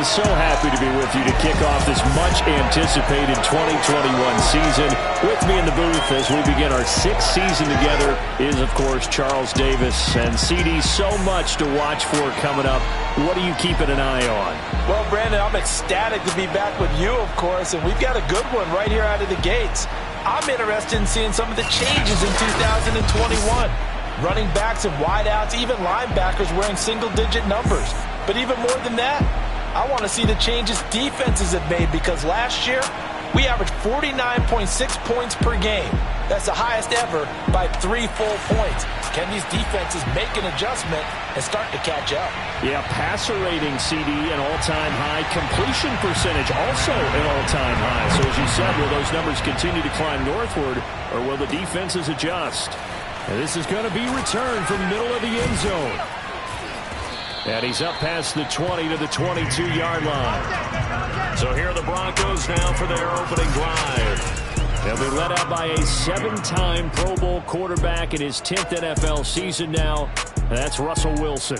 And so happy to be with you to kick off this much-anticipated 2021 season. With me in the booth as we begin our sixth season together is, of course, Charles Davis. And CD, so much to watch for coming up. What are you keeping an eye on? Well, Brandon, I'm ecstatic to be back with you, of course, and we've got a good one right here out of the gates. I'm interested in seeing some of the changes in 2021. Running backs and wideouts, even linebackers wearing single-digit numbers. But even more than that, I want to see the changes defenses have made, because last year we averaged 49.6 points per game. That's the highest ever by 3 full points. Can these defenses make an adjustment and start to catch up? Yeah, passer rating, CD, an all-time high. Completion percentage also an all-time high. So as you said, will those numbers continue to climb northward, or will the defenses adjust? And this is going to be returned from middle of the end zone. And he's up past the 20 to the 22-yard line. So here are the Broncos now for their opening drive. They'll be led out by a 7-time Pro Bowl quarterback in his 10th NFL season now. And that's Russell Wilson.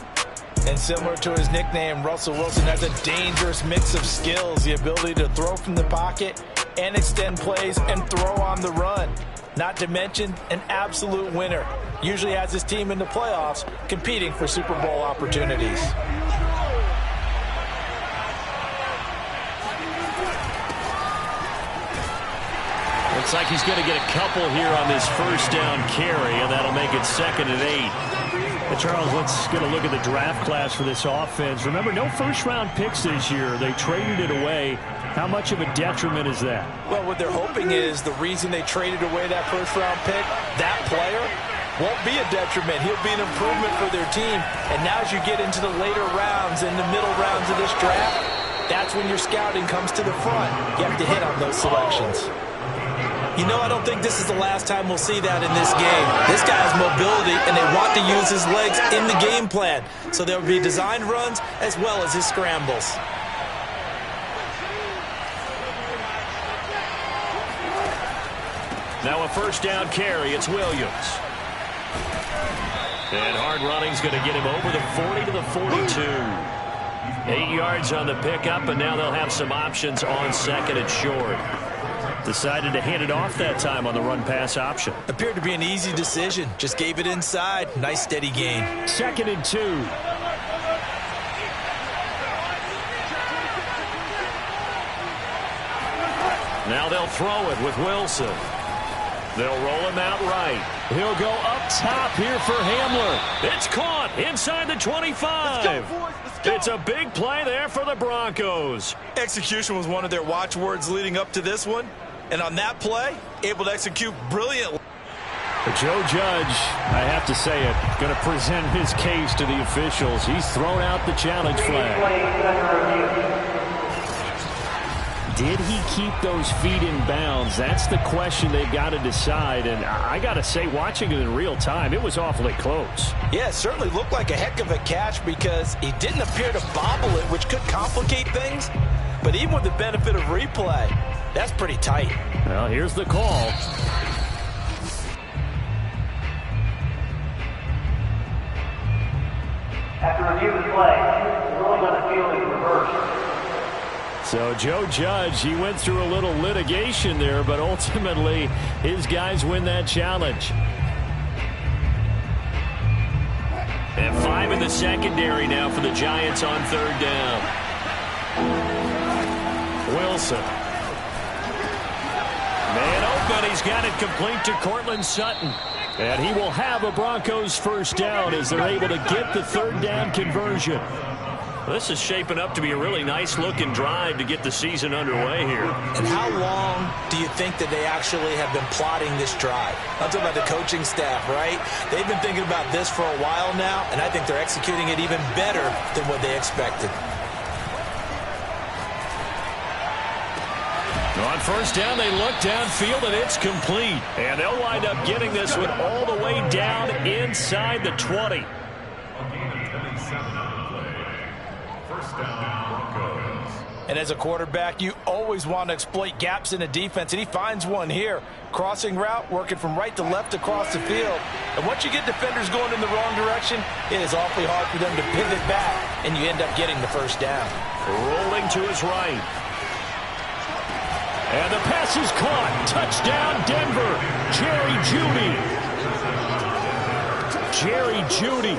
And similar to his nickname, Russell Wilson has a dangerous mix of skills. The ability to throw from the pocket and extend plays and throw on the run. Not to mention an absolute winner. Usually has his team in the playoffs competing for Super Bowl opportunities. Looks like he's going to get a couple here on this first down carry, and that'll make it 2nd and 8. Charles, let's get a look at the draft class for this offense. Remember, no first-round picks this year. They traded it away. How much of a detriment is that? Well, what they're hoping is the reason they traded away that first-round pick, that player won't be a detriment. He'll be an improvement for their team. And now as you get into the later rounds and the middle rounds of this draft, that's when your scouting comes to the front. You have to hit on those selections. You know, I don't think this is the last time we'll see that in this game. This guy has mobility, and they want to use his legs in the game plan. So there will be designed runs as well as his scrambles. Now a first down carry. It's Williams. And hard running's going to get him over the 40 to the 42. 8 yards on the pickup, and now they'll have some options on 2nd and short. Decided to hand it off that time on the run-pass option. Appeared to be an easy decision. Just gave it inside. Nice steady gain. 2nd and 2. Now they'll throw it with Wilson. They'll roll him out right. He'll go up top here for Hamler. It's caught inside the 25. Let's go, boys. Let's go. It's a big play there for the Broncos. Execution was one of their watchwords leading up to this one. And on that play, able to execute brilliantly. But Joe Judge, I have to say it, going to present his case to the officials. He's thrown out the challenge flag. Did he keep those feet in bounds? That's the question they've got to decide. And I got to say, watching it in real time, it was awfully close. Yeah, it certainly looked like a heck of a catch because he didn't appear to bobble it, which could complicate things. But even with the benefit of replay, that's pretty tight. Well, here's the call. After review of the play, the ruling on the field is reversed. So Joe Judge, he went through a little litigation there, but ultimately his guys win that challenge. And 5 in the secondary now for the Giants on 3rd down. Wilson. Man open, he's got it complete to Courtland Sutton. And he will have a Broncos first down as they're able to get the 3rd down conversion. This is shaping up to be a really nice-looking drive to get the season underway here. And how long do you think that they actually have been plotting this drive? I'm talking about the coaching staff, right? They've been thinking about this for a while now, and I think they're executing it even better than what they expected. On first down, they look downfield, and it's complete. And they'll wind up getting this one all the way down inside the 20. And as a quarterback, you always want to exploit gaps in the defense, and he finds one here. Crossing route, working from right to left across the field. And once you get defenders going in the wrong direction, it is awfully hard for them to pivot back, and you end up getting the first down. Rolling to his right. And the pass is caught. Touchdown, Denver. Jerry Jeudy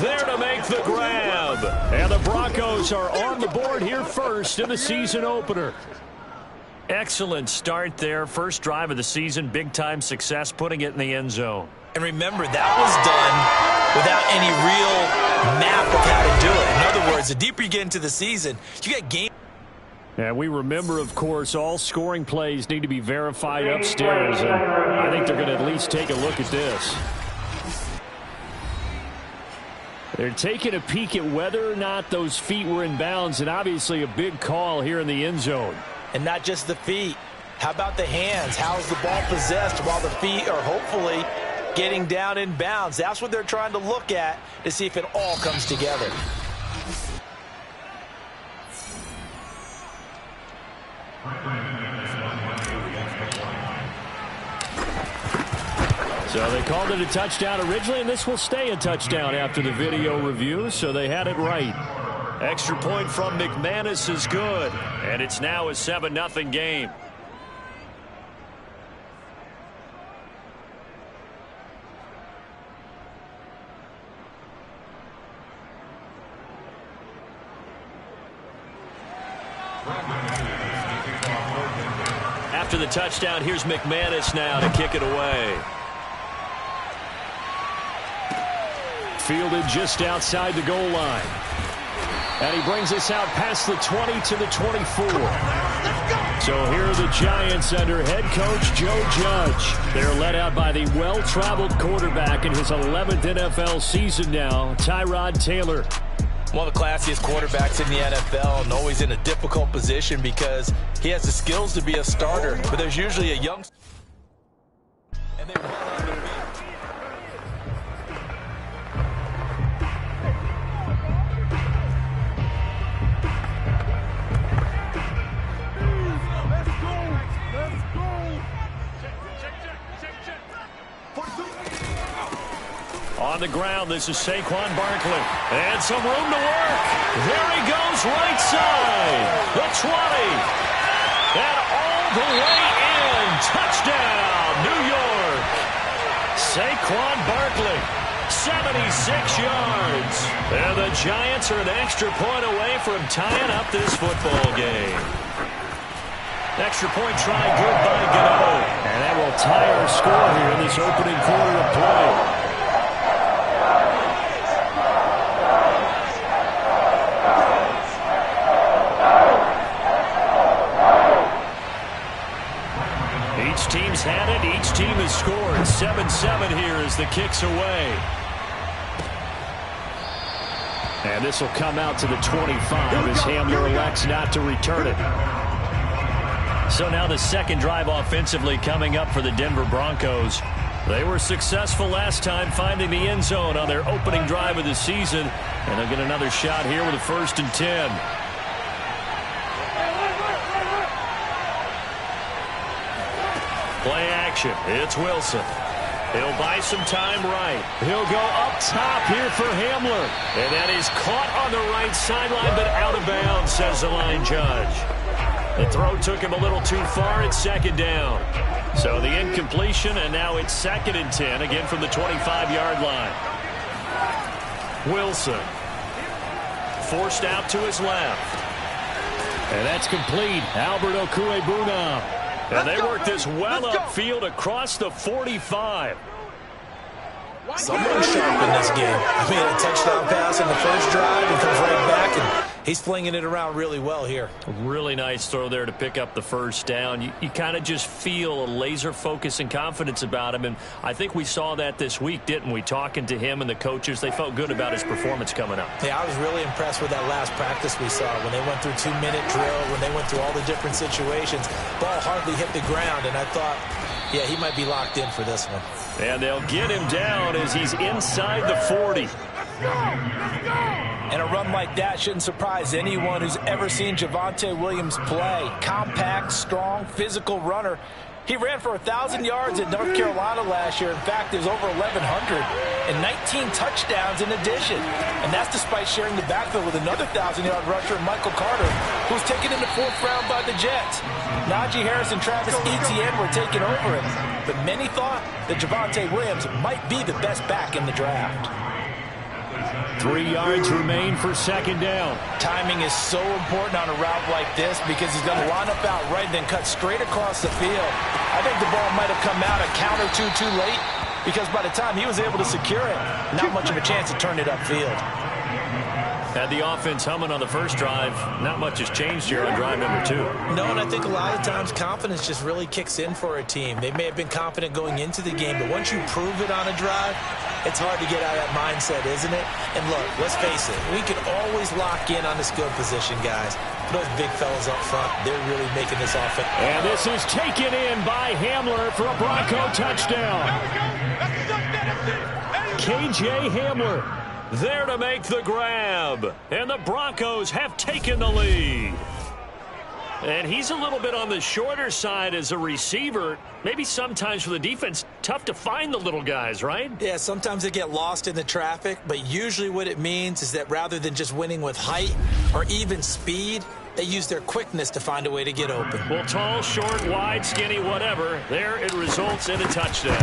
there to make the grab. And the Broncos are on the board here first in the season opener. Excellent start there. First drive of the season. Big-time success, putting it in the end zone. And remember, that was done without any real map of how to do it. In other words, the deeper you get into the season, you get game. And we remember, of course, all scoring plays need to be verified upstairs. And I think they're going to at least take a look at this. They're taking a peek at whether or not those feet were in bounds, and obviously a big call here in the end zone. And not just the feet. How about the hands? How's the ball possessed while the feet are hopefully getting down in bounds? That's what they're trying to look at to see if it all comes together. So they called it a touchdown originally, and this will stay a touchdown after the video review, so they had it right. Extra point from McManus is good, and it's now a 7-0 game. After the touchdown, here's McManus now to kick it away. Fielded just outside the goal line. And he brings us out past the 20 to the 24. So here are the Giants under head coach Joe Judge. They're led out by the well-traveled quarterback in his 11th NFL season now, Tyrod Taylor. One of the classiest quarterbacks in the NFL, and always in a difficult position because he has the skills to be a starter, but there's usually a young... And they run on the field. On the ground, this is Saquon Barkley. And some room to work. There he goes, right side. The 20. And all the way in. Touchdown, New York. Saquon Barkley, 76 yards. And the Giants are an extra point away from tying up this football game. Extra point try good by Gano. And that will tie our score here in this opening quarter of play. Each team's had it. Each team has scored. 7-7 here as the kick's away. And this will come out to the 25 as Hamler elects not to return it. So now the second drive offensively coming up for the Denver Broncos. They were successful last time finding the end zone on their opening drive of the season. And they'll get another shot here with a 1st and 10. Play action. It's Wilson. He'll buy some time right. He'll go up top here for Hamler. And that is caught on the right sideline, but out of bounds, says the line judge. The throw took him a little too far. It's 2nd down. So the incompletion, and now it's 2nd and 10, again from the 25-yard line. Wilson. Forced out to his left. And that's complete. Albert Okwuegbunam. And they work this well upfield across the 45. Someone's sharp in this game. I mean, a touchdown pass in the first drive and comes right back, and he's flinging it around really well here. Really nice throw there to pick up the first down. You kind of just feel a laser focus and confidence about him, and I think we saw that this week, didn't we? Talking to him and the coaches, they felt good about his performance coming up. Yeah, I was really impressed with that last practice we saw when they went through 2-minute drill, when they went through all the different situations. Ball hardly hit the ground, and I thought, yeah, he might be locked in for this one. And they'll get him down as he's inside the 40. And a run like that shouldn't surprise anyone who's ever seen Javonte Williams play. Compact, strong, physical runner. He ran for 1,000 yards at North Carolina last year. In fact, there's over 1,100 and 19 touchdowns in addition. And that's despite sharing the backfield with another 1,000-yard rusher, Michael Carter, who was taken in the 4th round by the Jets. Najee Harris and Travis Etienne were taking over him. But many thought that Javonte Williams might be the best back in the draft. 3 yards remain for second down. Timing is so important on a route like this because he's going to line up out right and then cut straight across the field. I think the ball might have come out a count or two too late because by the time he was able to secure it, not much of a chance to turn it upfield. Had the offense humming on the first drive. Not much has changed here on drive number 2. No, and I think a lot of times confidence just really kicks in for a team. They may have been confident going into the game, but once you prove it on a drive, it's hard to get out of that mindset, isn't it? And look, let's face it, we can always lock in on the skill position, guys. Those big fellas up front, they're really making this offense. And this is taken in by Hamler for a Bronco touchdown. KJ Hamler there to make the grab. And the Broncos have taken the lead. And he's a little bit on the shorter side as a receiver. Maybe sometimes for the defense, tough to find the little guys, right? Yeah, sometimes they get lost in the traffic, but usually what it means is that rather than just winning with height or even speed, they use their quickness to find a way to get open. Well, tall, short, wide, skinny, whatever, there it results in a touchdown.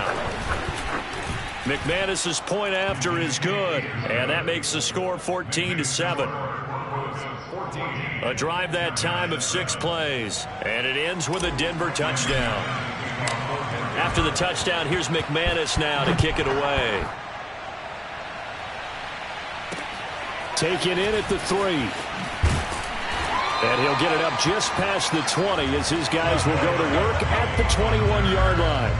McManus's point after is good, and that makes the score 14-7. A drive that time of 6 plays, and it ends with a Denver touchdown. After the touchdown, here's McManus now to kick it away. Taken in at the 3. And he'll get it up just past the 20 as his guys will go to work at the 21-yard line.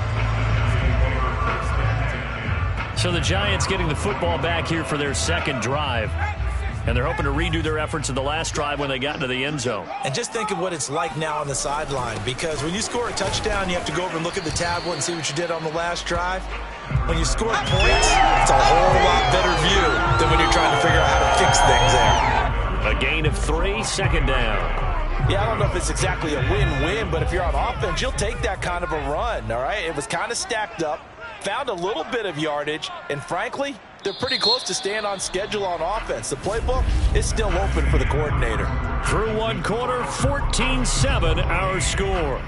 So the Giants getting the football back here for their second drive. And they're hoping to redo their efforts in the last drive when they got into the end zone. And just think of what it's like now on the sideline, because when you score a touchdown, you have to go over and look at the tablet and see what you did on the last drive. When you score points, it's a whole lot better view than when you're trying to figure out how to fix things there. A gain of 3, second down. Yeah, I don't know if it's exactly a win-win, but if you're on offense, you'll take that kind of a run, all right? It was kind of stacked up, found a little bit of yardage, and frankly, they're pretty close to staying on schedule on offense. The playbook is still open for the coordinator. Through one quarter, 14-7 our score.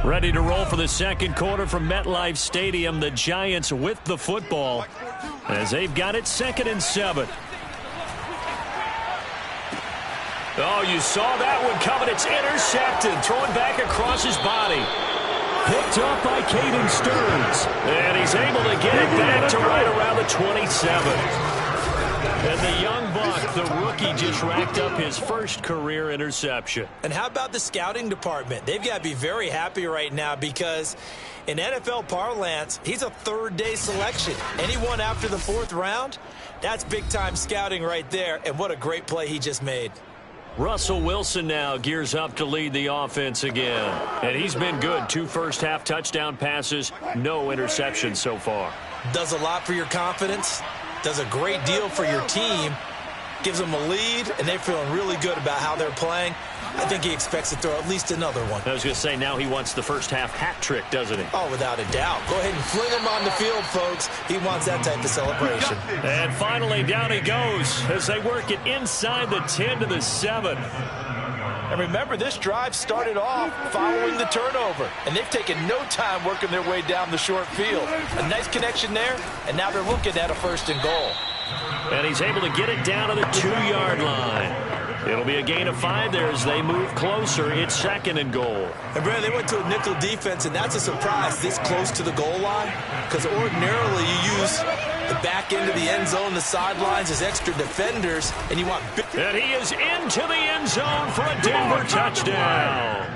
Ready to roll for the second quarter from MetLife Stadium. The Giants with the football as they've got it 2nd and 7. Oh, you saw that one coming. It's intercepted. Throwing back across his body. Picked up by Caden Stearns. And he's able to get it back to right around the 27. And the young buck, the rookie, just racked up his first career interception. And how about the scouting department? They've got to be very happy right now because in NFL parlance, he's a third-day selection. Anyone after the 4th round, that's big-time scouting right there. And what a great play he just made. Russell Wilson now gears up to lead the offense again. And he's been good. 2 first-half touchdown passes, no interceptions so far. Does a lot for your confidence. Does a great deal for your team. Gives them a lead, and they're feeling really good about how they're playing. I think he expects to throw at least another one. I was going to say, now he wants the first-half hat trick, doesn't he? Oh, without a doubt. Go ahead and fling him on the field, folks. He wants that type of celebration. And finally, down he goes as they work it inside the 10 to the 7. And remember, this drive started off following the turnover, and they've taken no time working their way down the short field. A nice connection there, and now they're looking at a 1st and goal. And he's able to get it down to the 2-yard line. It'll be a gain of 5 there as they move closer. It's 2nd and goal. And, Brad, they went to a nickel defense, and that's a surprise this close to the goal line because ordinarily you use the back end of the end zone, the sidelines as extra defenders, and you want big. And he is into the end zone for a Denver touchdown.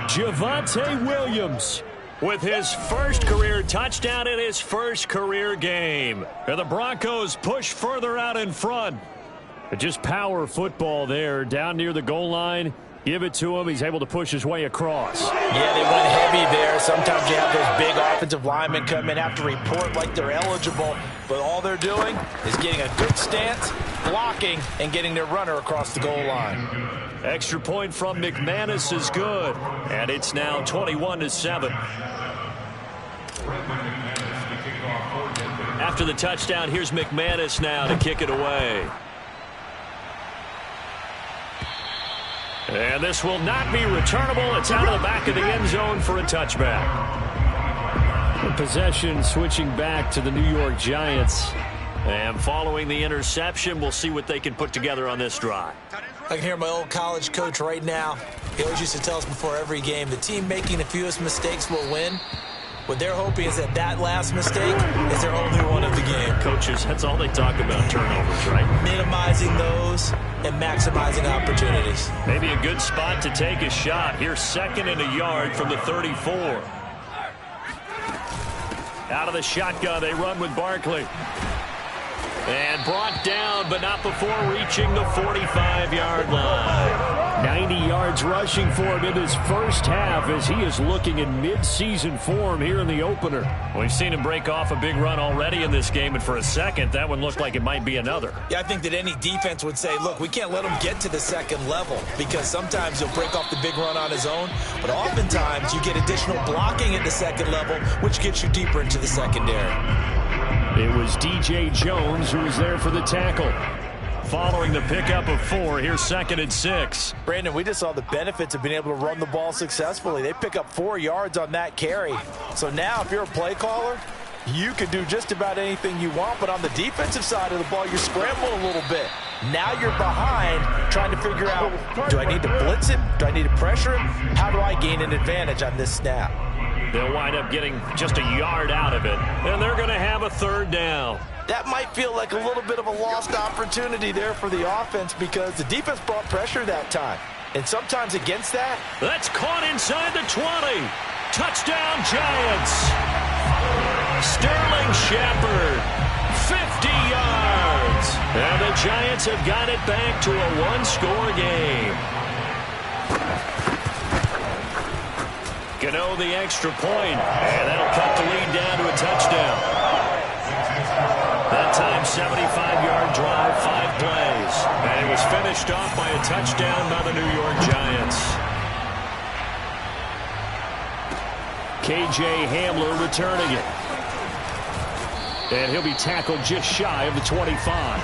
Javonte Williams with his first career touchdown in his first career game. And the Broncos push further out in front. Just power football there down near the goal line. Give it to him. He's able to push his way across. Yeah, they went heavy there. Sometimes you have those big offensive linemen come in, have to report like they're eligible, but all they're doing is getting a good stance, blocking, and getting their runner across the goal line. Extra point from McManus is good, and it's now 21-7. After the touchdown, here's McManus now to kick it away. And this will not be returnable. It's out of the back of the end zone for a touchback. The possession switching back to the New York Giants. And following the interception, we'll see what they can put together on this drive. I can hear my old college coach right now. He always used to tell us before every game, the team making the fewest mistakes will win. What they're hoping is that that last mistake is their only one of the game. Coaches, that's all they talk about, turnovers, right? Minimizing those and maximizing opportunities. Maybe a good spot to take a shot. Here's 2nd and a yard from the 34. Out of the shotgun, they run with Barkley. And brought down, but not before reaching the 45-yard line. 90 yards rushing for him in his first half as he is looking in mid-season form here in the opener. We've seen him break off a big run already in this game, and for a second, that one looked like it might be another. Yeah, I think that any defense would say, look, we can't let him get to the second level because sometimes he'll break off the big run on his own, but oftentimes you get additional blocking at the second level, which gets you deeper into the secondary. It was DJ Jones who was there for the tackle. Following the pickup of 4, here's 2nd and 6. Brandon, we just saw the benefits of being able to run the ball successfully. They pick up 4 yards on that carry. So now if you're a play caller, you can do just about anything you want, but on the defensive side of the ball, you're scrambling a little bit. Now you're behind trying to figure out, do I need to blitz him? Do I need to pressure him? How do I gain an advantage on this snap? They'll wind up getting just a yard out of it, and they're going to have a 3rd down. That might feel like a little bit of a lost opportunity there for the offense because the defense brought pressure that time. And sometimes against that, that's caught inside the 20. Touchdown, Giants. Sterling Shepard, 50 yards. And the Giants have got it back to a 1-score game. Gano the extra point, and that'll cut the lead down to a touchdown. That time, 75-yard drive, 5 plays. And it was finished off by a touchdown by the New York Giants. KJ Hamler returning it. And he'll be tackled just shy of the 25.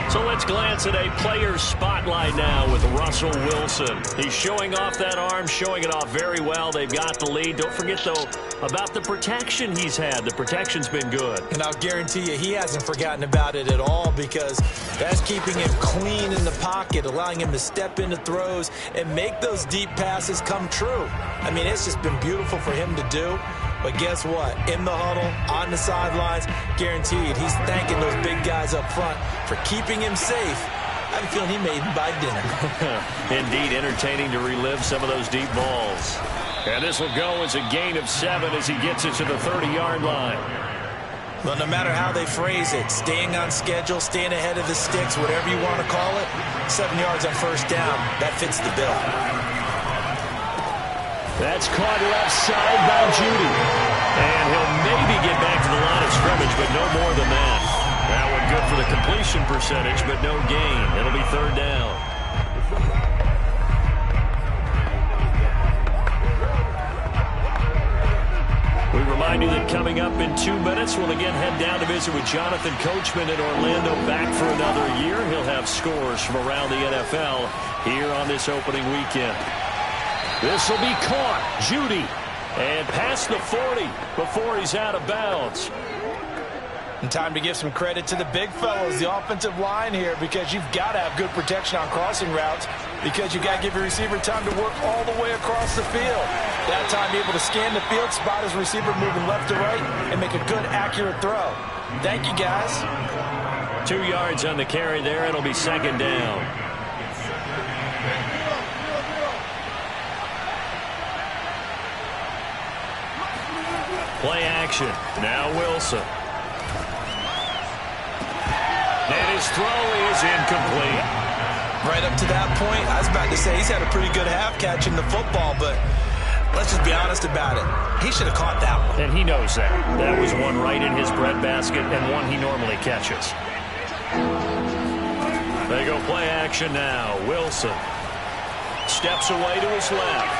So let's glance at a player's spotlight now with Russell Wilson. He's showing off that arm, showing it off very well. They've got the lead. Don't forget, though, about the protection he's had. The protection's been good. And I'll guarantee you he hasn't forgotten about it at all because that's keeping him clean in the pocket, allowing him to step into throws and make those deep passes come true. I mean, it's just been beautiful for him to do. But guess what? In the huddle, on the sidelines, guaranteed he's thanking those big guys up front for keeping him safe. I have a feeling he may even buy dinner. Indeed, entertaining to relive some of those deep balls. And this will go as a gain of 7 as he gets it to the 30-yard line. Well, no matter how they phrase it, staying on schedule, staying ahead of the sticks, whatever you want to call it, 7 yards on first down, that fits the bill. That's caught left side by Judy. And he'll maybe get back to the line of scrimmage, but no more than that. That one good for the completion percentage, but no gain. It'll be 3rd down. We remind you that coming up in 2 minutes, we'll again head down to visit with Jonathan Coachman in Orlando, back for another year. He'll have scores from around the NFL here on this opening weekend. This will be caught. Judy. And past the 40 before he's out of bounds. And time to give some credit to the big fellows, the offensive line here, because you've got to have good protection on crossing routes because you've got to give your receiver time to work all the way across the field. That time, be able to scan the field, spot his receiver moving left to right, and make a good, accurate throw. Thank you, guys. 2 yards on the carry there. It'll be 2nd down. Play action. Now Wilson. And his throw is incomplete. Right up to that point, I was about to say he's had a pretty good half catching the football, but let's just be honest about it. He should have caught that one. And he knows that. That was one right in his breadbasket and one he normally catches. They go play action now. Wilson steps away to his left.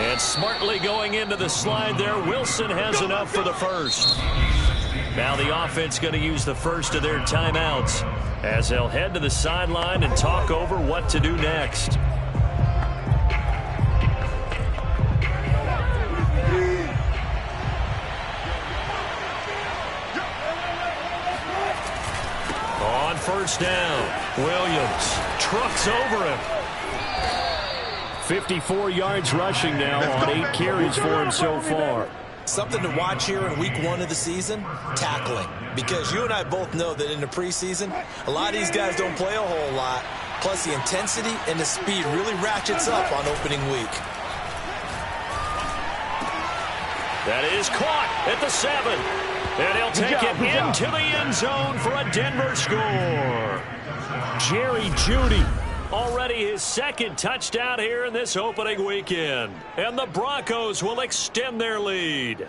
And smartly going into the slide there, Wilson has enough for the first. Now the offense going to use the first of their timeouts as they'll head to the sideline and talk over what to do next. On first down, Williams trucks over him. 54 yards rushing now on 8 carries for him so far. Something to watch here in week 1 of the season, tackling. Because you and I both know that in the preseason, a lot of these guys don't play a whole lot. Plus the intensity and the speed really ratchets up on opening week. That is caught at the 7. And he'll take it into the end zone for a Denver score. Jerry Jeudy. Already his second touchdown here in this opening weekend. And the Broncos will extend their lead.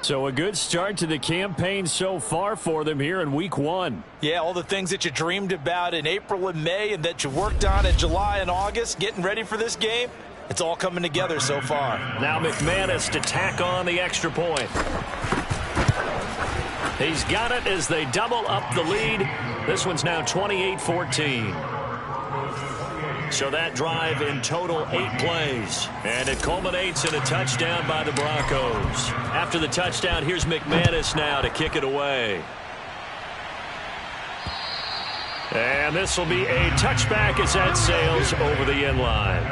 So a good start to the campaign so far for them here in week 1. Yeah, all the things that you dreamed about in April and May and that you worked on in July and August, getting ready for this game, it's all coming together so far. Now McManus to tack on the extra point. He's got it as they double up the lead. This one's now 28-14. So that drive in total 8 plays. And it culminates in a touchdown by the Broncos. After the touchdown, here's McManus now to kick it away. And this will be a touchback as that sails over the end line.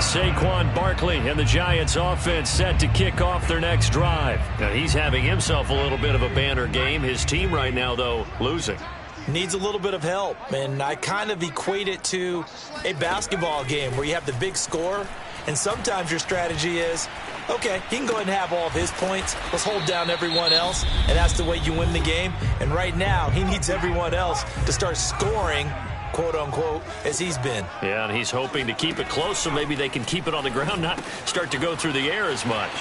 Saquon Barkley and the Giants offense set to kick off their next drive. Now he's having himself a little bit of a banner game. His team right now, though, losing. Needs a little bit of help, and I kind of equate it to a basketball game where you have the big score, and sometimes your strategy is, okay, he can go ahead and have all of his points. Let's hold down everyone else, and that's the way you win the game. And right now, he needs everyone else to start scoring, quote-unquote, as he's been. Yeah, and he's hoping to keep it close so maybe they can keep it on the ground, not start to go through the air as much.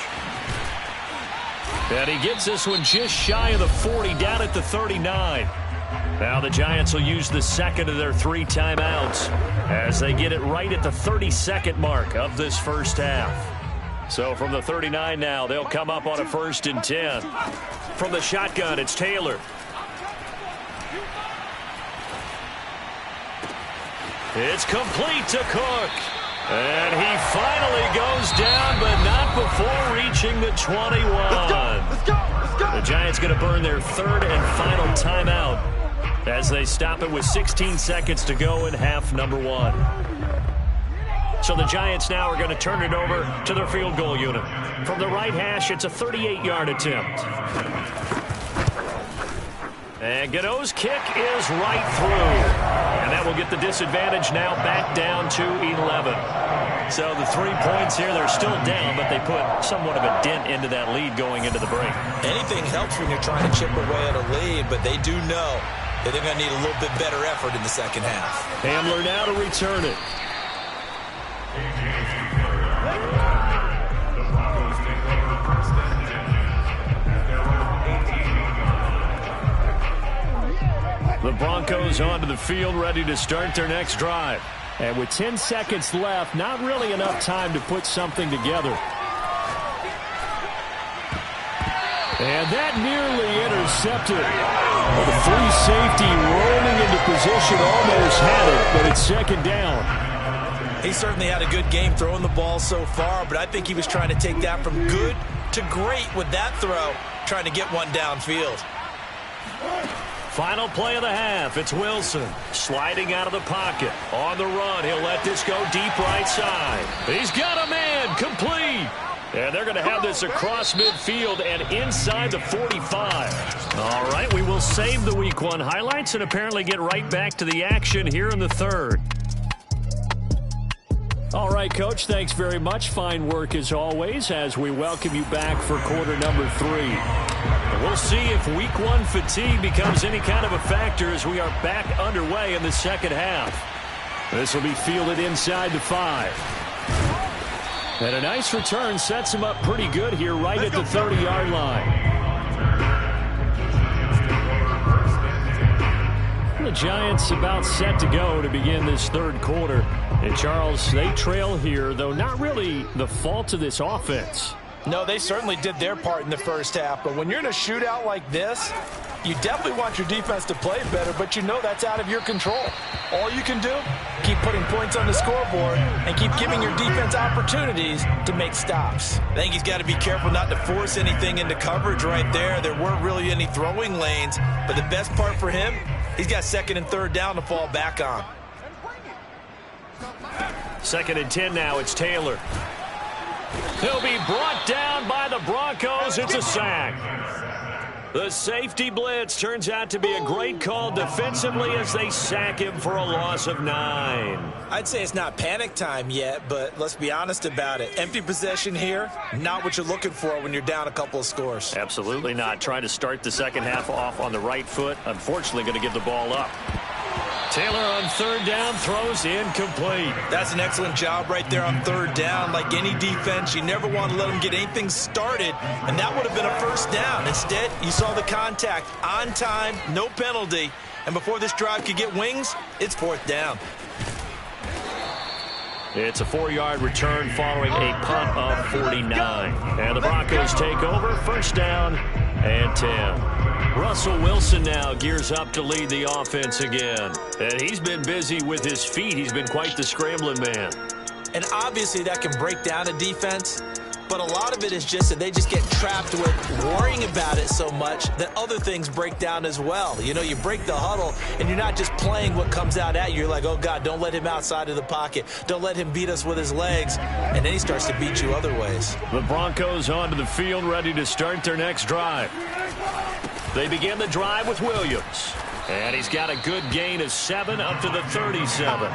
And he gets this one just shy of the 40, down at the 39. Now the Giants will use the second of their 3 timeouts as they get it right at the 32nd mark of this first half. So from the 39 now, they'll come up on a 1st and 10. From the shotgun, it's Taylor. It's complete to Cook. And he finally goes down, but not before reaching the 21. Let's go. The Giants going to burn their 3rd and final timeout as they stop it with 16 seconds to go in half number 1. So the Giants now are going to turn it over to their field goal unit. From the right hash, it's a 38-yard attempt. And Godot's kick is right through. And that will get the disadvantage now back down to 11. So the 3 points here, they're still down, but they put somewhat of a dent into that lead going into the break. Anything helps when you're trying to chip away at a lead, but they do know that they're going to need a little bit better effort in the second half. Hamler now to return it. The Broncos onto the field, ready to start their next drive. And with 10 seconds left, not really enough time to put something together. And that nearly intercepted. Well, the free safety rolling into position, almost had it, but it's 2nd down. He certainly had a good game throwing the ball so far, but I think he was trying to take that from good to great with that throw, trying to get one downfield. Final play of the half. It's Wilson sliding out of the pocket. On the run, he'll let this go deep right side. He's got a man, complete. And they're going to have this across midfield and inside the 45. All right, we will save the Week 1 highlights and apparently get right back to the action here in the 3rd. All right, Coach, thanks very much. Fine work as always as we welcome you back for quarter number 3. And we'll see if week 1 fatigue becomes any kind of a factor as we are back underway in the second half. This will be fielded inside the 5. And a nice return sets him up pretty good here right at the 30-yard line. The Giants about set to go to begin this third quarter. And Charles, they trail here, though not really the fault of this offense. No, they certainly did their part in the first half. But when you're in a shootout like this, you definitely want your defense to play better, but you know that's out of your control. All you can do, keep putting points on the scoreboard and keep giving your defense opportunities to make stops. I think he's got to be careful not to force anything into coverage right there. There weren't really any throwing lanes, but the best part for him, he's got 2nd and 3rd down to fall back on. 2nd and 10 now. It's Taylor. He'll be brought down by the Broncos. It's a sack. The safety blitz turns out to be a great call defensively as they sack him for a loss of 9. I'd say it's not panic time yet, but let's be honest about it. Empty possession here, not what you're looking for when you're down a couple of scores. Absolutely not. Trying to start the second half off on the right foot. Unfortunately, going to give the ball up. Taylor on 3rd down, throws incomplete. That's an excellent job right there on 3rd down. Like any defense, you never want to let them get anything started, and that would have been a 1st down. Instead, you saw the contact on time, no penalty, and before this drive could get wings, it's 4th down. It's a 4-yard return following a punt of 49. And the Broncos take over, 1st down and 10. Russell Wilson now gears up to lead the offense again. And he's been busy with his feet. He's been quite the scrambling man. And obviously that can break down a defense, but a lot of it is just that they just get trapped with worrying about it so much that other things break down as well. You know, you break the huddle, and you're not just playing what comes out at you. You're like, oh, God, don't let him outside of the pocket. Don't let him beat us with his legs. And then he starts to beat you other ways. The Broncos onto the field, ready to start their next drive. They begin the drive with Williams. And he's got a good gain of 7 up to the 37.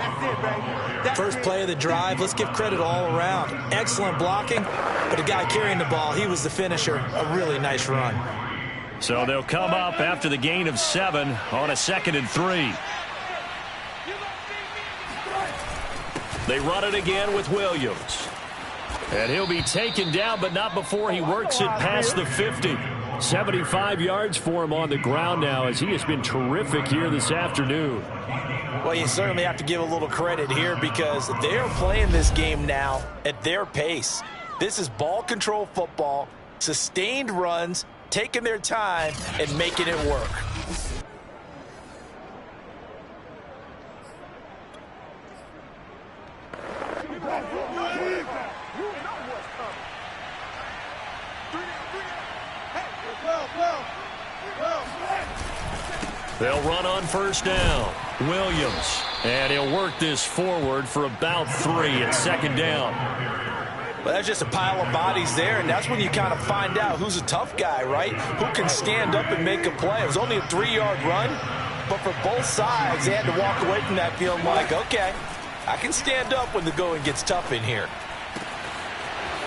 First play of the drive, let's give credit all around. Excellent blocking, but the guy carrying the ball, he was the finisher. A really nice run. So they'll come up after the gain of 7 on a 2nd and 3. They run it again with Williams. And he'll be taken down, but not before he works it past the 50. 75 yards for him on the ground now as he has been terrific here this afternoon. Well, you certainly have to give a little credit here because they're playing this game now at their pace. This is ball control football, sustained runs, taking their time and making it work. They'll run on 1st down. Williams. And he'll work this forward for about 3 at 2nd down. Well, that's just a pile of bodies there, and that's when you kind of find out who's a tough guy, right? Who can stand up and make a play. It was only a 3-yard run, but for both sides, they had to walk away from that feeling like, okay, I can stand up when the going gets tough in here.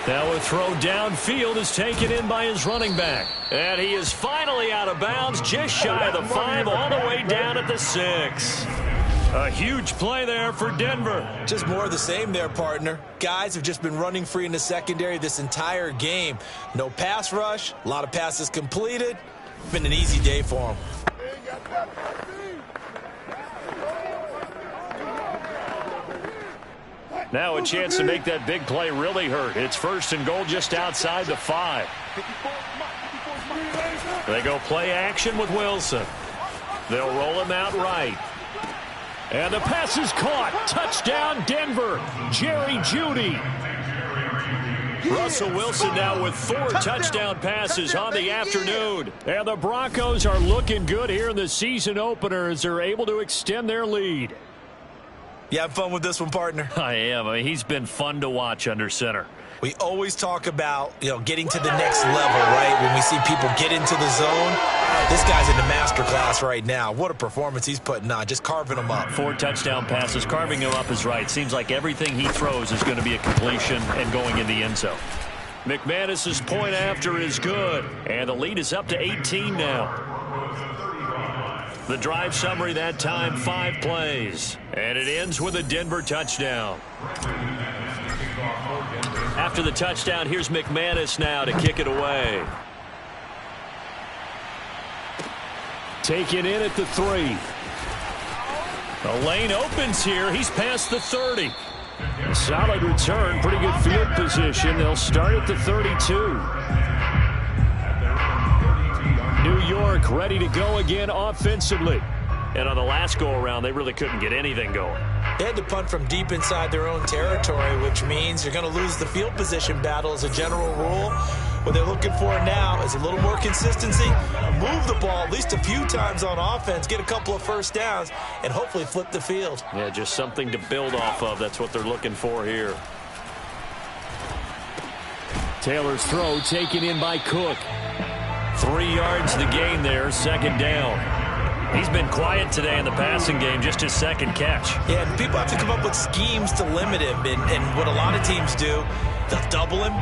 Now a throw downfield is taken in by his running back. And he is finally out of bounds, just shy of the 5, all the way down at the 6. A huge play there for Denver. Just more of the same there, partner. Guys have just been running free in the secondary this entire game. No pass rush, a lot of passes completed. Been an easy day for them. Now a chance to make that big play really hurt. It's 1st and goal just outside the 5. They go play action with Wilson. They'll roll him out right. And the pass is caught. Touchdown, Denver. Jerry Jeudy. Russell Wilson now with 4 touchdown passes on the afternoon. And the Broncos are looking good here in the season opener as they're able to extend their lead. You having fun with this one, partner? I am. I mean, he's been fun to watch under center. We always talk about, getting to the next level, right? When we see people get into the zone, this guy's in the master class right now. What a performance he's putting on, just carving them up. 4 touchdown passes. Carving him up is right. Seems like everything he throws is going to be a completion and going in the end zone. McManus's point after is good, and the lead is up to 18 now. The drive summary that time, 5 plays, and it ends with a Denver touchdown. After the touchdown, here's McManus now to kick it away. Taken in at the 3. The lane opens here. He's past the 30. A solid return, pretty good field position. They'll start at the 32. New York ready to go again offensively. And on the last go-around, they really couldn't get anything going. They had to punt from deep inside their own territory, which means you're going to lose the field position battle as a general rule. What they're looking for now is a little more consistency, move the ball at least a few times on offense, get a couple of first downs, and hopefully flip the field. Yeah, just something to build off of. That's what they're looking for here. Taylor's throw taken in by Cook. 3 yards to gain there, 2nd down. He's been quiet today in the passing game, just his 2nd catch. Yeah, people have to come up with schemes to limit him, and what a lot of teams do, they'll double him,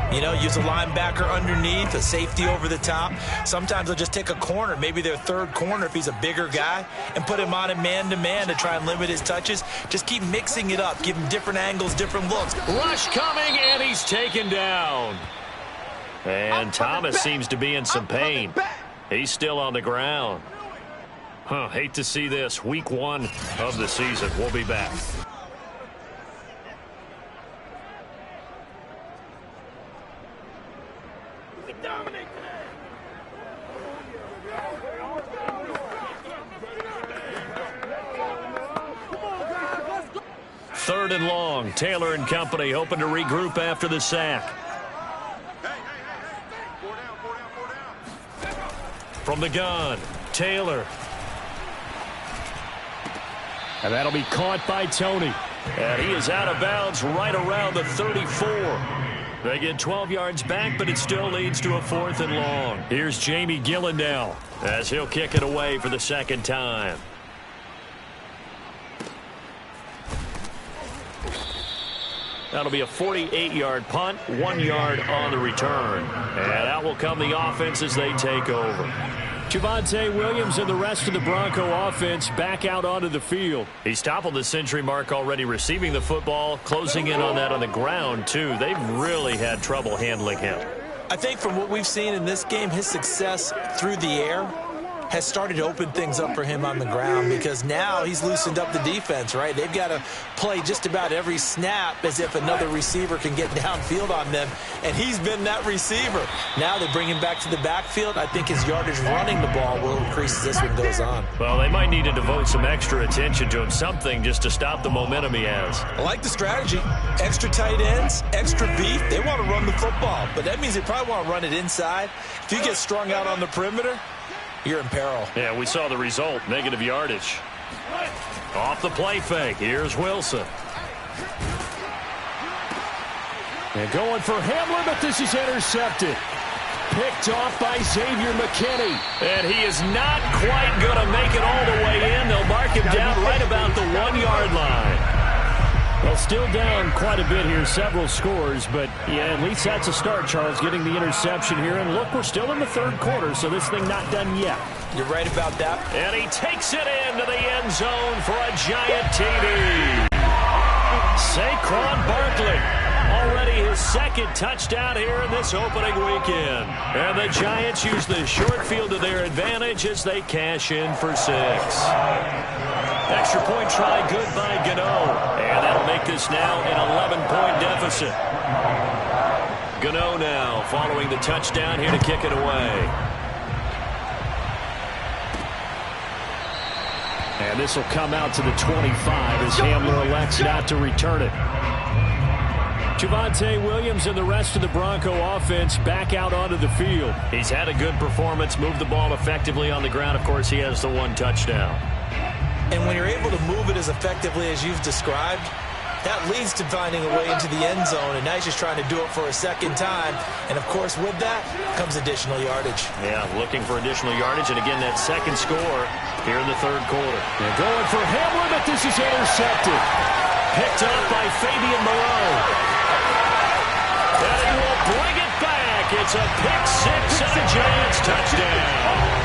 use a linebacker underneath, a safety over the top. Sometimes they'll just take a corner, maybe their 3rd corner if he's a bigger guy, and put him on a man-to-man to try and limit his touches. Just keep mixing it up, give him different angles, different looks. Rush coming, and he's taken down. And Thomas seems to be in some pain. He's still on the ground. Hate to see this. Week 1 of the season. We'll be back. Third and long. Taylor and company hoping to regroup after the sack. From the gun, Taylor. And that'll be caught by Tony. And he is out of bounds right around the 34. They get 12 yards back, but it still leads to a 4th and long. Here's Jamie Gillen now as he'll kick it away for the 2nd time. That'll be a 48-yard punt, 1 yard on the return. And out will come the offense as they take over. Javonte Williams and the rest of the Bronco offense back out onto the field. He's toppled the century mark already receiving the football, closing in on that on the ground, too. They've really had trouble handling him. I think from what we've seen in this game, his success through the air has started to open things up for him on the ground, because now he's loosened up the defense, right? They've got to play just about every snap as if another receiver can get downfield on them, and he's been that receiver. Now they bring him back to the backfield. I think his yardage running the ball will increase as this one goes on. Well, they might need to devote some extra attention to him, something just to stop the momentum he has. I like the strategy. Extra tight ends, extra beef. They want to run the football, but that means they probably want to run it inside. If you get strung out on the perimeter, you're in peril. Yeah, we saw the result. Negative yardage. Off the play fake. Here's Wilson. And going for Hamler, but this is intercepted. Picked off by Xavier McKinney. And he is not quite going to make it all the way in. They'll mark him down right about the 1 yard line. Well, still down quite a bit here, several scores, but yeah, at least that's a start, Charles, getting the interception here. And look, we're still in the 3rd quarter, so this thing not done yet. You're right about that. And he takes it into the end zone for a giant TD. Saquon Barkley, already his 2nd touchdown here in this opening weekend. And the Giants use the short field to their advantage as they cash in for 6. Extra point try good by Gano. And that'll make this now an 11-point deficit. Gano now following the touchdown here to kick it away. And this will come out to the 25 as Hamler elects not to return it. Javonte Williams and the rest of the Bronco offense back out onto the field. He's had a good performance, moved the ball effectively on the ground. Of course, he has the 1 touchdown. And when you're able to move it as effectively as you've described, That leads to finding a way into the end zone, and now he's just trying to do it for a second time. And, of course, with that comes additional yardage. Yeah, looking for additional yardage, and again, that second score here in the third quarter. They're going for Hamler, but this is intercepted. Picked up by Fabian Moreau. And he will bring it back. It's a pick six and a Giants touchdown.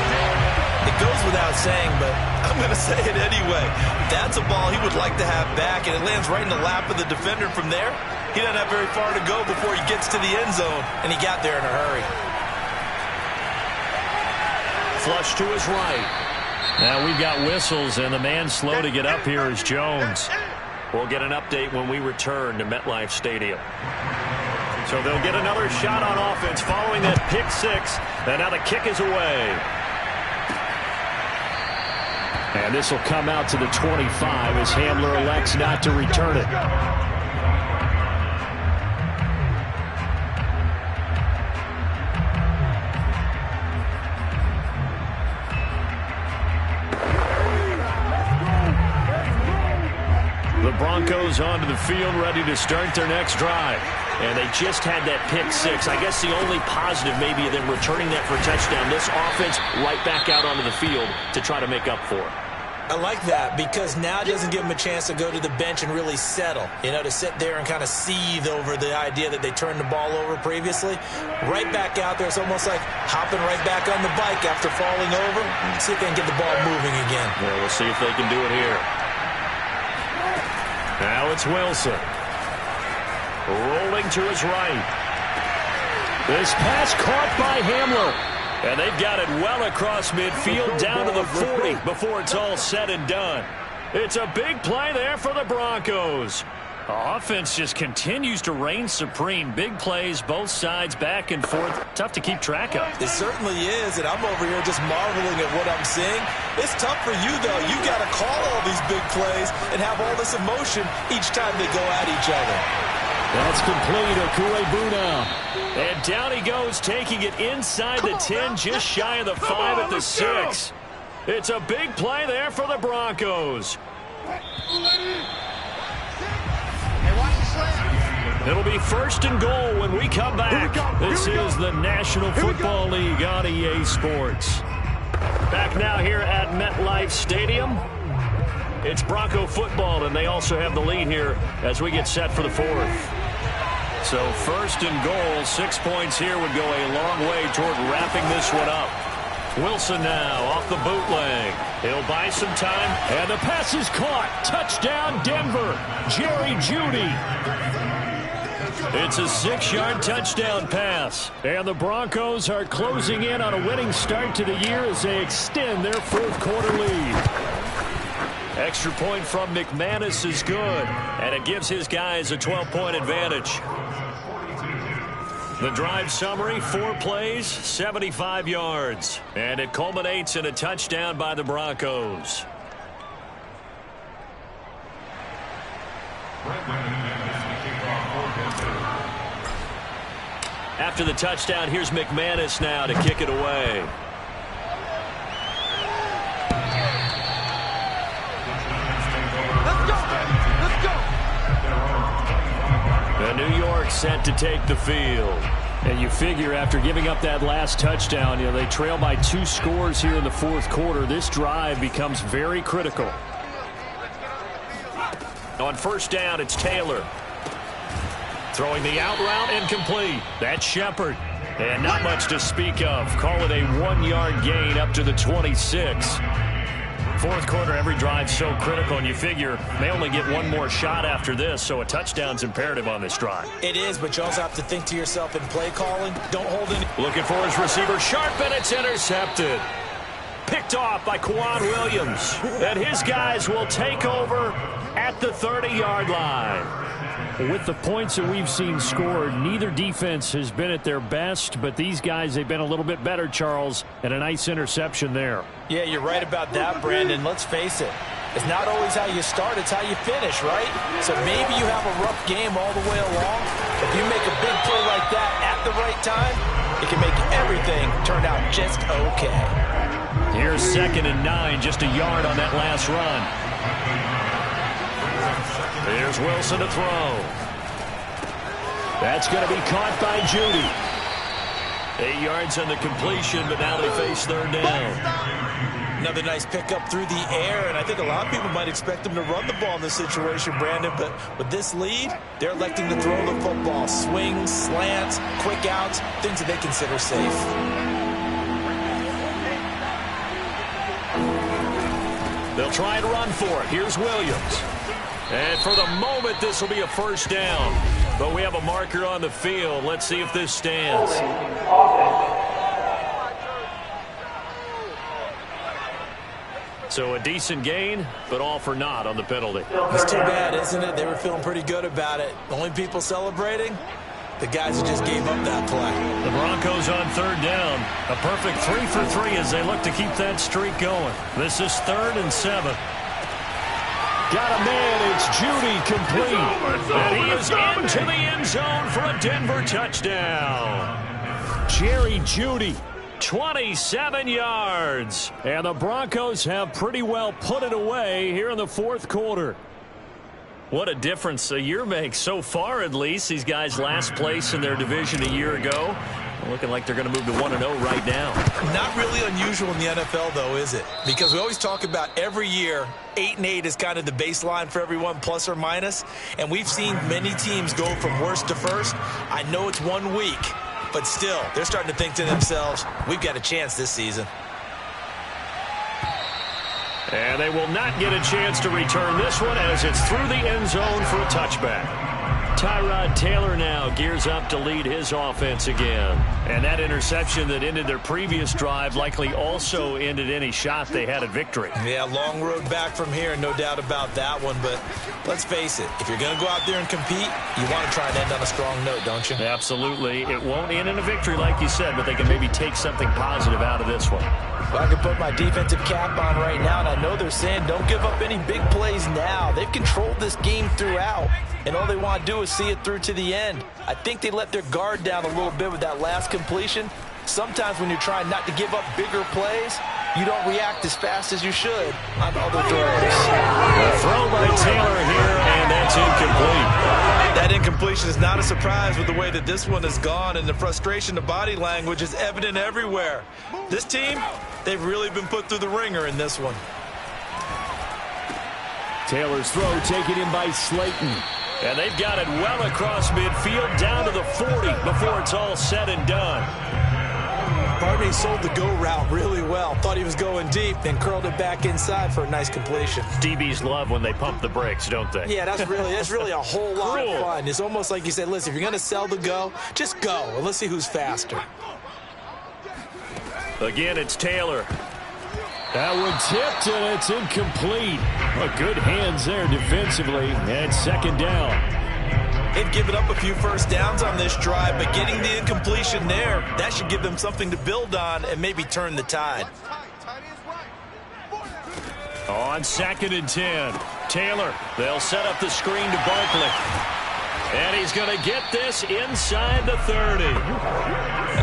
It goes without saying, but I'm going to say it anyway. That's a ball he would like to have back, and it lands right in the lap of the defender from there. He doesn't have very far to go before he gets to the end zone, and he got there in a hurry. Flush to his right. Now we've got whistles, and the man slow to get up here is Jones. We'll get an update when we return to MetLife Stadium. So they'll get another shot on offense following that pick six, and now the kick is away. And this will come out to the 25 as Hamler elects not to return it. The Broncos onto the field, ready to start their next drive. And they just had that pick six. I guess the only positive maybe them returning that for a touchdown. This offense right back out onto the field to try to make up for it. I like that because now it doesn't give them a chance to go to the bench and really settle. You know, to sit there and kind of seethe over the idea that they turned the ball over previously. Right back out there, it's almost like hopping right back on the bike after falling over. See if they can get the ball moving again. Yeah, we'll see if they can do it here. Now it's Wilson. Rolling to his right. This pass caught by Hamler. And they've got it well across midfield down to the 40 before it's all said and done. It's a big play there for the Broncos. Offense just continues to reign supreme. Big plays, both sides, back and forth. Tough to keep track of. It certainly is, and I'm over here just marveling at what I'm seeing. It's tough for you, though. You got to call all these big plays and have all this emotion each time they go at each other. That's complete. Okuebu now. And down he goes, taking it inside the 10, just shy of the 5 at the 6. It's a big play there for the Broncos. It'll be first and goal when we come back. This is the National Football League on EA Sports. Back now here at MetLife Stadium. It's Bronco football, and they also have the lead here as we get set for the fourth. So first and goal, 6 points here would go a long way toward wrapping this one up. Wilson now off the bootleg. He'll buy some time. And the pass is caught. Touchdown, Denver. Jerry Jeudy. It's a 6-yard touchdown pass. And the Broncos are closing in on a winning start to the year as they extend their fourth quarter lead. Extra point from McManus is good, and it gives his guys a 12-point advantage. The drive summary, 4 plays, 75 yards, and it culminates in a touchdown by the Broncos. After the touchdown, here's McManus now to kick it away. New York set to take the field. And you figure after giving up that last touchdown, you know, they trail by 2 scores here in the fourth quarter. This drive becomes very critical. On first down, it's Taylor. Throwing the out route incomplete. That's Shepard. And not much to speak of. Call it a 1-yard gain up to the 26. Fourth quarter, every drive so critical, and you figure they only get one more shot after this, so a touchdown's imperative on this drive. It is, but you also have to think to yourself in play calling. Don't hold any. Looking for his receiver, Sharp, and it's intercepted. Picked off by Kwan Williams. And his guys will take over at the 30-yard line. With the points that we've seen scored, neither defense has been at their best, but these guys, they've been a little bit better, Charles, and a nice interception there. Yeah, you're right about that, Brandon. Let's face it. It's not always how you start, it's how you finish, right? So maybe you have a rough game all the way along. If you make a big play like that at the right time, it can make everything turn out just okay. Here's 2nd and 9, just a yard on that last run. Here's Wilson to throw. That's going to be caught by Judy. 8 yards on the completion, but now they face third down. Another nice pickup through the air, and I think a lot of people might expect them to run the ball in this situation, Brandon, but with this lead, they're electing to throw the football. Swings, slants, quick outs, things that they consider safe. They'll try and run for it. Here's Williams. And for the moment, this will be a first down. But we have a marker on the field. Let's see if this stands. So a decent gain, but all for naught on the penalty. It's too bad, isn't it? They were feeling pretty good about it. The only people celebrating, the guys who just gave up that play. The Broncos on third down. A perfect 3 for 3 as they look to keep that streak going. This is 3rd and 7. Got a man, it's Judy, complete. And he is into the end zone for a Denver touchdown. Jerry Judy, 27 yards. And the Broncos have pretty well put it away here in the fourth quarter. What a difference a year makes so far, at least. These guys last place in their division a year ago. Looking like they're going to move to 1-0 right now. Not really unusual in the NFL, though, is it? Because we always talk about every year, 8-8 is kind of the baseline for everyone, plus or minus. And we've seen many teams go from worst to first. I know it's 1 week, but still, they're starting to think to themselves, we've got a chance this season. And they will not get a chance to return this one as it's through the end zone for a touchback. Tyrod Taylor now gears up to lead his offense again. And that interception that ended their previous drive likely also ended any shot they had at victory. Yeah, long road back from here, no doubt about that one. But let's face it, if you're going to go out there and compete, you want to try and end on a strong note, don't you? Absolutely. It won't end in a victory like you said, but they can maybe take something positive out of this one. Well, I can put my defensive cap on right now, and I know they're saying don't give up any big plays now. They've controlled this game throughout, and all they want to do is see it through to the end. I think they let their guard down a little bit with that last completion. Sometimes when you're trying not to give up bigger plays, you don't react as fast as you should on other throws. A throw by Taylor here, and that's incomplete. That incompletion is not a surprise with the way that this one has gone, and the frustration, the body language is evident everywhere. This team, they've really been put through the ringer in this one. Taylor's throw taken in by Slayton. And they've got it well across midfield down to the 40 before it's all said and done. Barney sold the go route really well. Thought he was going deep, then curled it back inside for a nice completion. DBs love when they pump the brakes, don't they? Yeah, that's really a whole lot of fun. It's almost like you said, listen, if you're going to sell the go, just go, and let's see who's faster. Again, it's Taylor. That one tipped, and it's incomplete. Well, good hands there defensively, and second down. They've given up a few first downs on this drive, but getting the incompletion there, that should give them something to build on and maybe turn the tide. On 2nd and 10, Taylor, they'll set up the screen to Barkley. And he's going to get this inside the 30.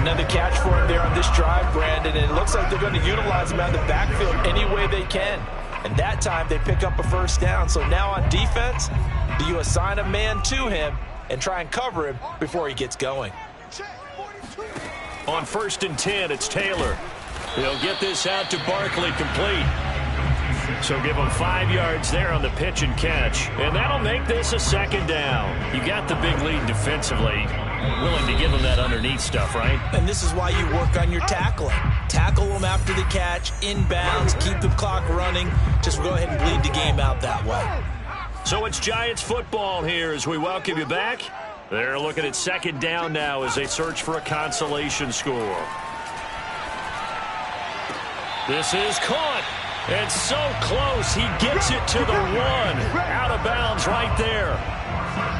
Another catch for him there on this drive, Brandon, and it looks like they're going to utilize him out of the backfield any way they can. And that time they pick up a first down. So now on defense, do you assign a man to him and try and cover him before he gets going? On 1st and 10, it's Taylor. He'll get this out to Barkley, complete. So give him 5 yards there on the pitch and catch. And that'll make this a second down. You got the big lead defensively. Willing to give him that underneath stuff, right? And this is why you work on your tackling. Tackle them after the catch, inbounds, keep the clock running. Just go ahead and bleed the game out that way. So it's Giants football here as we welcome you back. They're looking at second down now as they search for a consolation score. This is caught. It's so close. He gets it to the 1. Out of bounds right there.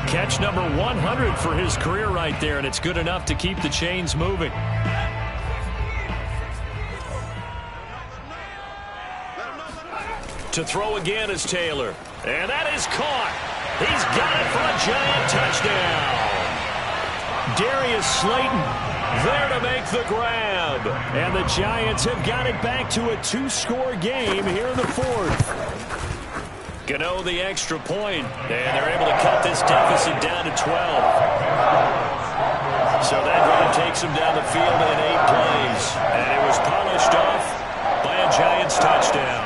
Catch number 100 for his career right there, and it's good enough to keep the chains moving. To throw again is Taylor. And that is caught. He's got it for a Giant touchdown. Darius Slayton there to make the grab. And the Giants have got it back to a 2-score game here in the 4th. Gano the extra point, and they're able to cut this deficit down to 12. So that drive takes them down the field in 8 plays, and it was polished off by a Giants touchdown.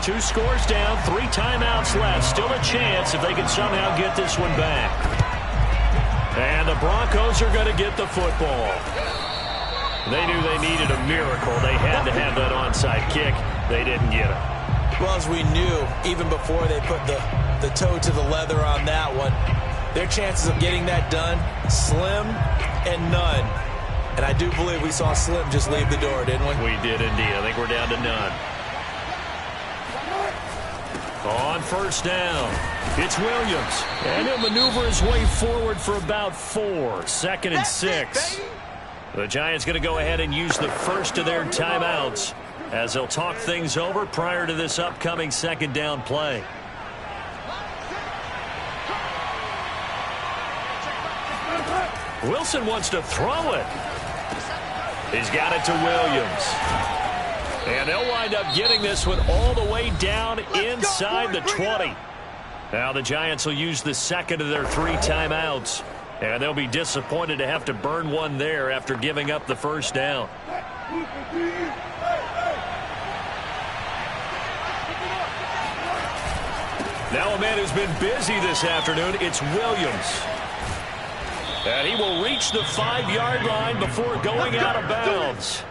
Two scores down, 3 timeouts left. Still a chance if they can somehow get this one back. And the Broncos are going to get the football. They knew they needed a miracle. They had to have that onside kick. They didn't get it. Well, as we knew, even before they put the toe to the leather on that one, their chances of getting that done, slim and none. And I do believe we saw Slim just leave the door, didn't we? We did indeed. I think we're down to none. On first down, it's Williams. And he'll maneuver his way forward for about 4. 2nd and 6. The Giants going to go ahead and use the first of their timeouts as they'll talk things over prior to this upcoming 2nd down play. Wilson wants to throw it. He's got it to Williams. And they'll wind up getting this one all the way down inside the 20. Now the Giants will use the second of their 3 timeouts. And they'll be disappointed to have to burn one there after giving up the first down. Now a man who's been busy this afternoon, it's Williams. And he will reach the 5-yard line before going out of bounds.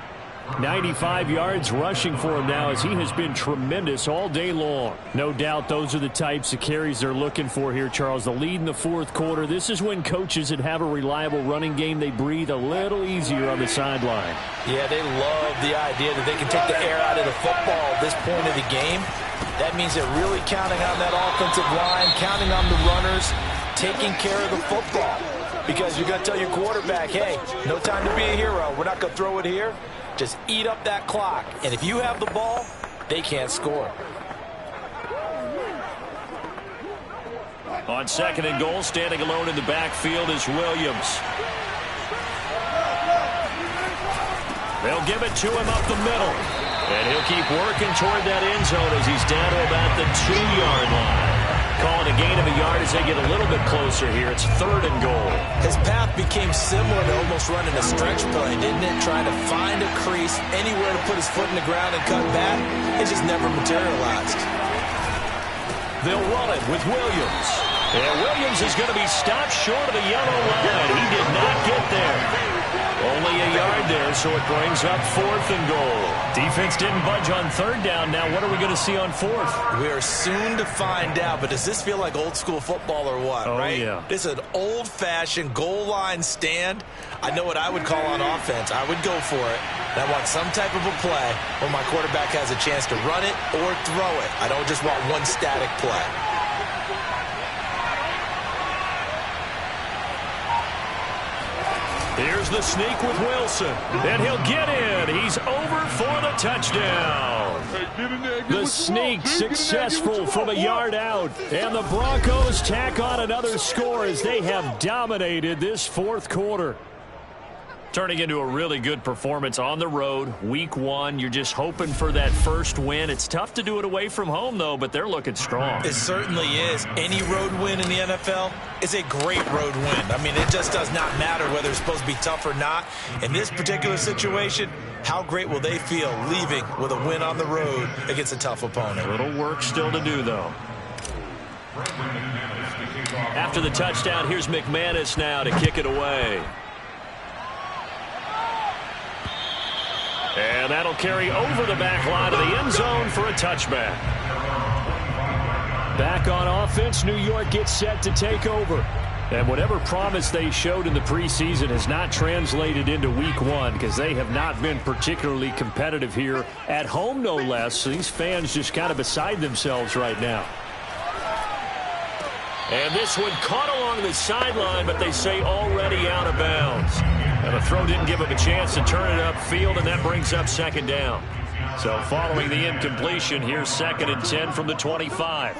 95 yards rushing for him now as he has been tremendous all day long. No doubt those are the types of carries they're looking for here, Charles. The lead in the 4th quarter. This is when coaches that have a reliable running game, they breathe a little easier on the sideline. Yeah, they love the idea that they can take the air out of the football at this point of the game. That means they're really counting on that offensive line, counting on the runners, taking care of the football. Because you're going to tell your quarterback, hey, no time to be a hero. We're not going to throw it here. Just eat up that clock. And if you have the ball, they can't score. On 2nd and goal, standing alone in the backfield is Williams. They'll give it to him up the middle. And he'll keep working toward that end zone as he's down to about the 2-yard line. Calling a gain of a yard as they get a little bit closer here. It's 3rd and goal. His path became similar to almost running a stretch play, didn't it? Trying to find a crease, anywhere to put his foot in the ground and cut back. It just never materialized. They'll run it with Williams. And Williams is going to be stopped short of the yellow line. He did not get there. Only a yard there, so it brings up 4th and goal. Defense didn't budge on 3rd down. Now what are we going to see on 4th? We are soon to find out, but does this feel like old school football or what, right? Yeah. This is an old-fashioned goal line stand. I know what I would call on offense. I would go for it. And I want some type of a play where my quarterback has a chance to run it or throw it. I don't just want one static play. Here's the sneak with Wilson. And he'll get in. He's over for the touchdown. The sneak successful from a yard out. And the Broncos tack on another score as they have dominated this 4th quarter. Turning into a really good performance on the road. Week 1, you're just hoping for that first win. It's tough to do it away from home, though, but they're looking strong. It certainly is. Any road win in the NFL is a great road win. I mean, it just does not matter whether it's supposed to be tough or not. In this particular situation, how great will they feel leaving with a win on the road against a tough opponent? A little work still to do, though. After the touchdown, here's McManus now to kick it away. And that'll carry over the back line of the end zone for a touchback. Back on offense, New York gets set to take over. And whatever promise they showed in the preseason has not translated into week 1 because they have not been particularly competitive here at home, no less. So these fans just kind of beside themselves right now. And this one caught along the sideline, but they say already out of bounds. And the throw didn't give him a chance to turn it upfield, and that brings up 2nd down. So following the incompletion, here's 2nd and 10 from the 25.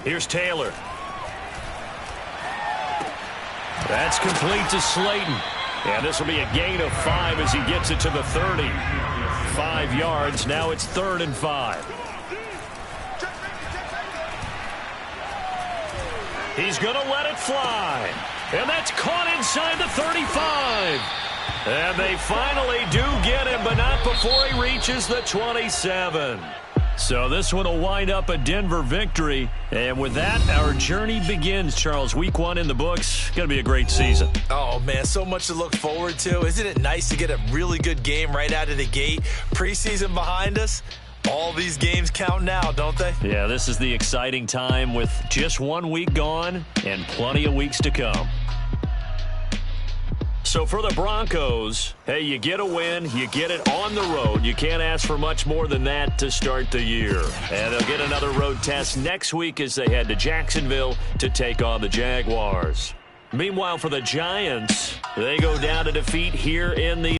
Here's Taylor. That's complete to Slayton. And this will be a gain of 5 as he gets it to the 30. 5 yards. Now it's 3rd and 5. He's going to let it fly. And that's caught inside the 35. And they finally do get him, but not before he reaches the 27. So this one will wind up a Denver victory. And with that, our journey begins, Charles. Week 1 in the books. Going to be a great season. Oh, man, so much to look forward to. Isn't it nice to get a really good game right out of the gate? Preseason behind us. All these games count now, don't they? Yeah, this is the exciting time with just 1 week gone and plenty of weeks to come. So for the Broncos, hey, you get a win, you get it on the road. You can't ask for much more than that to start the year. And they'll get another road test next week as they head to Jacksonville to take on the Jaguars. Meanwhile, for the Giants, they go down to defeat here in the